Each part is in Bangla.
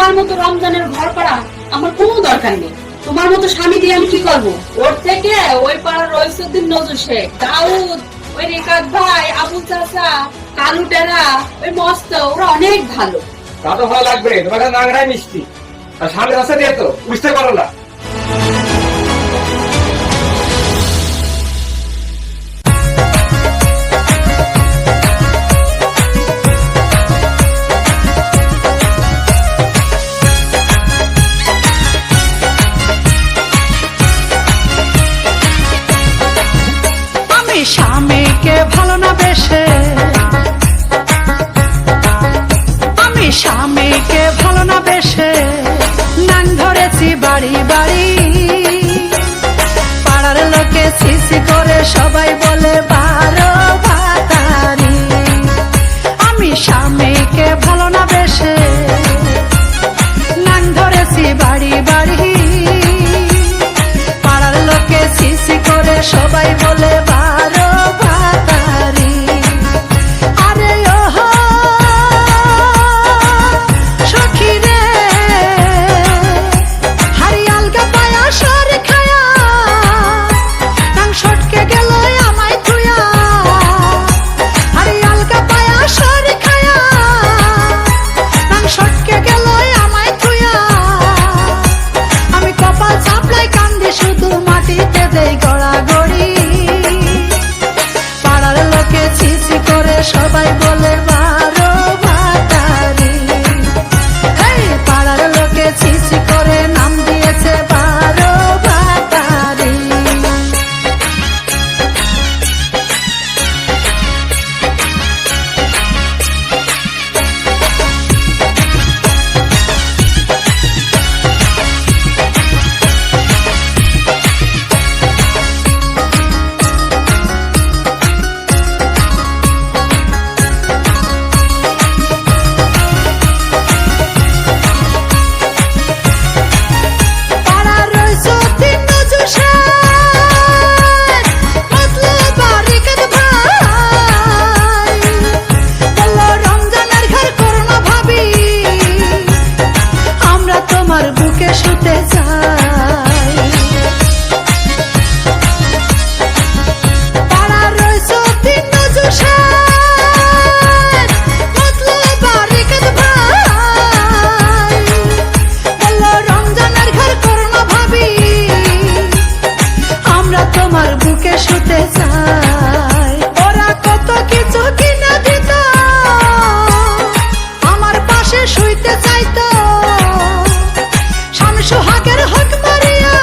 তোমার মতো রমজানের ঘর করা আমার কোনো দরকার নেই। তোমার মতো স্বামী দিয়ে আমি কি করবো? ওর থেকে ওই পাড়ার রইসুদ্দিন নজরুল শেখ, দাউদ, ওই রেখাত ভাই, আবুল চাচা, কালু টেরা, ওই মস্ত, ওরা অনেক ভালো। তা তো ভালো লাগবে, তোমার কাছে নাগরাই মিষ্টি আর স্বামীর কাছে দিয়ে তো বুঝতে পারো না। স্বামীকে ভালো না বেশে, আমি স্বামীকে ভালো না বেশে নাং ধরেছি বাড়ি বাড়ি। পাড়ার লোকে সিসি করে সবাই বলে বারো ভাতারি। আমি স্বামীকে ভালো না বেশে নাং ধরেছি বাড়ি বাড়ি। পাড়ার লোকে সিসি করে সবাই বলে বারো ভাতারি। আরে ওহ সখী রে, হারিয়াল গা পায়া সর খায়া নাং সটকে গেল আমায় থুয়া। হারিয়াল গা পায়া সর খায়া নাং সটকে গেল আমায় থুয়া। আমি কপাল চাপলাই কান্দি শুধু মাটিতে দেই গড়াগড়ি। পাড়ার লোকে ছিছি করে সবাই বলে বারো ভাতারি। এই পাড়ার লোকে ছিছি করে নাম দিয়েছে বারো ভাতারি। পাড়ার রইসুদ্দিন নজরুল শেখ, মতলব রেখাত ভাই, বলল রমজানের ঘর করো না ভাবি, আমরা তোমার বুকে শুতে চাই। পাড়ার রইসুদ্দিন নজরুল শেখ, মতলব রেখাত ভাই, বলল রমজানের ঘর করো না ভাবি, আমরা তোমার বুকে শুতে চাই। ওরা কত কিছু কিনে দিত, আমার পাশে শুইতে চাইতো। স্বামী সোহাগের হক মারিয়া,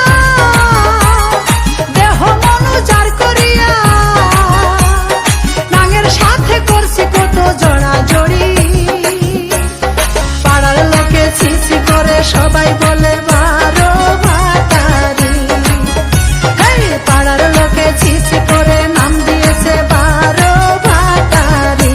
দেহ মন উজাড় করিয়া, নাঙের সাথে করছি কত জড়াজড়ি। পাড়ার লোকে ছিছি করে সবাই বলে বারো ভাতারি। এই পাড়ার লোকে ছিছি করে নাম দিয়েছে বারো ভাতারি।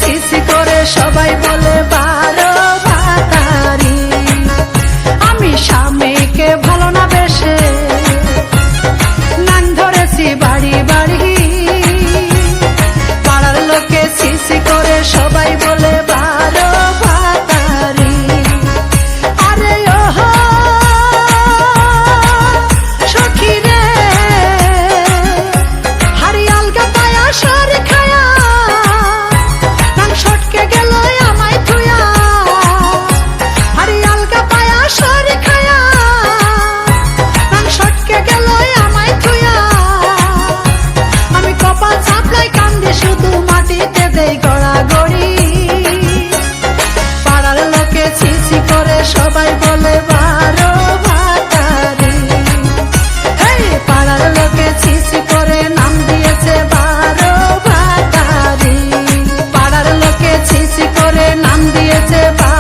সিসি করে সবাই বলে বারো ভাতারি। আমি স্বামীকে ভালো না বেশে নাং ধরেছি বাড়ি বাড়ি। পাড়ার লোকে সিসি করে সবাই বলে বারো ভাতারি। আরে ওহো সখী রে, হারিয়াল গাতায়া সর খায়া নাং সটকে গেল আমায় থুয়া। হারিয়াল গাতায়া সর খায়া নাং সটকে গেল আমায় থুয়া। আমি কপাল চাপলাই কান্দে শুধু মাটিতে দেই গড়াগড়ি। পাড়ার লোকে সিসি করে সবাই